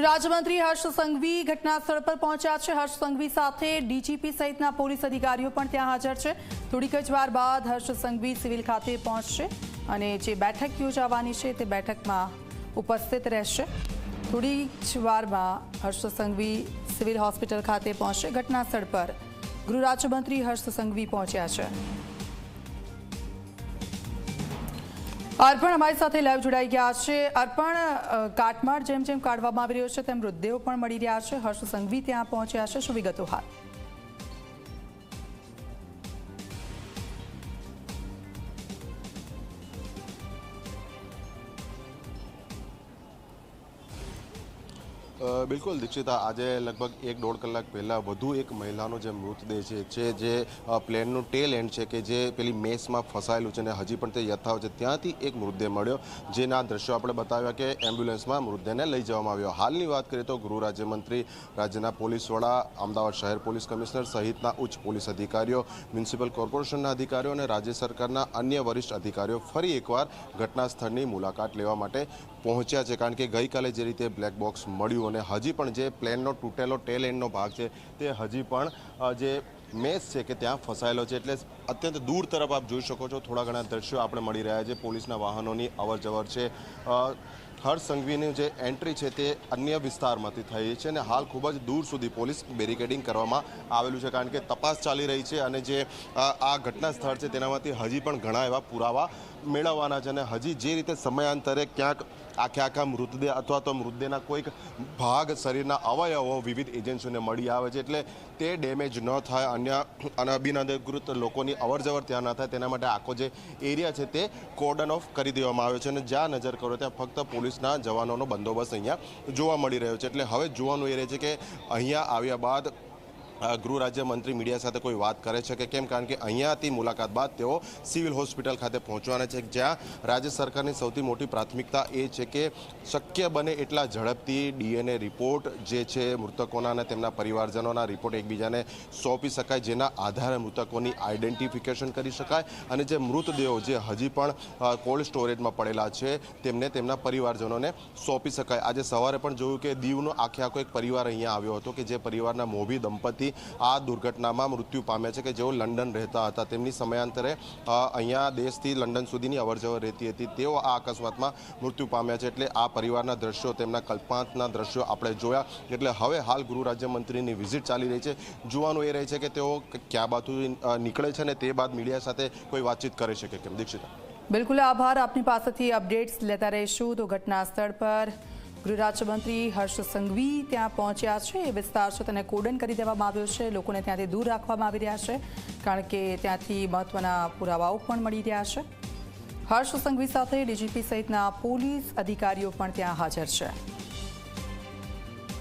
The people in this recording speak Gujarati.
ગૃહ રાજ્યમંત્રી હર્ષ સંઘવી ઘટના સ્થળ પર પહોંચ્યા છે। હર્ષ સંઘવી સાથે ડીજીપી સહિતના પોલીસ અધિકારીઓ પણ ત્યાં હાજર છે। થોડીક જ વાર બાદ હર્ષ સંઘવી સિવિલ ખાતે પહોંચશે અને જે બેઠક યોજાવાની છે તે બેઠકમાં ઉપસ્થિત રહેશે। થોડી જ વારમાં હર્ષ સંઘવી સિવિલ હોસ્પિટલ ખાતે પહોંચશે। ઘટના સ્થળ પર ગૃહ રાજ્યમંત્રી હર્ષ સંઘવી પહોંચ્યા છે। અર્પણ અમારી સાથે લાઈવ જોડાઈ ગયા છે। અર્પણ, કાટમાળ જેમ જેમ કાઢવામાં આવી રહ્યો છે તેમ મૃતદેહો પણ મળી રહ્યા છે। હર્ષ સંઘવી ત્યાં પહોંચ્યા છે, શું વિગતો હાલ? બિલકુલ દીક્ષિતા, આજે લગભગ 1-1.5 કલાક પહેલાં વધુ એક મહિલાનો જે મૃતદેહ છે જે પ્લેનનું ટેલ એન્ડ છે કે જે પેલી મેસમાં ફસાયેલું છે અને હજી પણ તે યથાવત છે, ત્યાંથી એક મૃતદેહ મળ્યો, જેના દ્રશ્યો આપણે બતાવ્યા કે એમ્બ્યુલન્સમાં મૃતદેહને લઈ જવામાં આવ્યો। હાલની વાત કરીએ તો ગૃહ રાજ્યમંત્રી, રાજ્યના પોલીસ વડા, અમદાવાદ શહેર પોલીસ કમિશનર સહિતના ઉચ્ચ પોલીસ અધિકારીઓ, મ્યુનિસિપલ કોર્પોરેશનના અધિકારીઓ અને રાજ્ય સરકારના અન્ય વરિષ્ઠ અધિકારીઓ ફરી એકવાર ઘટના સ્થળની મુલાકાત લેવા માટે પહોંચ્યા છે। કારણ કે ગઈકાલે જે રીતે બ્લેક બોક્સ મળ્યું અને હજી પણ જે પ્લેનનો તૂટેલો ટેલ એન્ડનો ભાગ છે તે હજી પણ જે મેસ છે કે ત્યાં ફસાયેલો છે, એટલે અત્યંત દૂર તરફ આપ જોઈ શકો છો થોડા ઘણા દ્રશ્યો આપણે મળી રહ્યા છે। પોલીસના વાહનોની અવરજવર છે। હર્ષ સંઘવીની જે એન્ટ્રી છે તે અન્ય વિસ્તારમાંથી થઈ છે અને હાલ ખૂબ જ દૂર સુધી પોલીસ બેરિકેડિંગ કરવામાં આવેલું છે, કારણ કે તપાસ ચાલી રહી છે અને જે આ ઘટના સ્થળ છે તેનામાંથી હજી પણ ઘણા એવા પુરાવા મેળવવાના છે અને હજી જે રીતે સમયાંતરે ક્યાંક આખા મૃતદેહ અથવા તો મૃતદેહના કોઈક ભાગ, શરીરના અવયવો વિવિધ એજન્સીઓને મળી આવે છે, એટલે તે ડેમેજ ન થાય, અન્ય અનઅભિનંદનકૃત લોકોની અવરજવર ત્યાં ન થાય તેના માટે આખો જે એરિયા છે તે કોર્ડન ઓફ કરી દેવામાં આવ્યો છે અને જ્યાં નજર કરો ત્યાં ફક્ત પોલીસના જવાનોનો બંદોબસ્ત અહીંયા જોવા મળી રહ્યો છે। એટલે હવે જોવાનું એ રહે છે કે અહીંયા આવ્યા બાદ ગૃહ રાજ્યમંત્રી મીડિયા સાથે કોઈ વાત કરે છે કે કેમ, કારણ કે અહીંયાથી મુલાકાત બાદ તેઓ સિવિલ હોસ્પિટલ ખાતે પહોંચવાના છે, જ્યાં રાજ્ય સરકારની સૌથી મોટી પ્રાથમિકતા એ છે કે શક્ય બને એટલા ઝડપથી ડીએનએ રિપોર્ટ જે છે મૃતકોના અને તેમના પરિવારજનોના રિપોર્ટ એકબીજાને સોંપી શકાય, જેના આધારે મૃતકોની આઈડેન્ટિફિકેશન કરી શકાય અને જે મૃતદેહો જે હજી પણ કોલ્ડ સ્ટોરેજમાં પડેલા છે તેમને તેમના પરિવારજનોને સોંપી શકાય। આજે સવારે પણ જોયું કે દીવનો આખો એક પરિવાર અહીંયા આવ્યો હતો કે જે પરિવારના મોભી દંપતી આ દુર્ઘટનામાં મૃત્યુ પામ્યા છે કે જેઓ લંડન રહેતા હતા। તેમની સમયાંતરે અહીંયા દેશથી લંડન સુધીની અવરજવર રહેતી હતી, તેઓ આ અકસ્માતમાં મૃત્યુ પામ્યા છે। એટલે આ પરિવારના દ્રશ્યો, તેમના કલ્પાંતના દ્રશ્યો આપણે જોયા। એટલે હવે હાલ ગૃહ રાજ્યમંત્રીની વિઝિટ ચાલી રહી છે। જોવાનું એ રહે છે કે તેઓ ક્યાં બાજુ નીકળે છે અને તે બાદ મીડિયા સાથે કોઈ વાતચીત કરે છે કે કેમ। દીક્ષિતા, બિલકુલ આભાર, આપની પાસેથી અપડેટ્સ લેતા રહીશું। તો ઘટના સ્થળ પર ગૃહ રાજ્યમંત્રી હર્ષ સંઘવી ત્યાં પહોંચ્યા છે। એ વિસ્તાર છે તેને કોર્ડન કરી દેવામાં આવ્યો છે, લોકોને ત્યાંથી દૂર રાખવામાં આવી રહ્યા છે, કારણ કે ત્યાંથી મહત્વના પુરાવાઓ પણ મળી રહ્યા છે। હર્ષ સંઘવી સાથે ડીજીપી સહિતના પોલીસ અધિકારીઓ પણ ત્યાં હાજર છે।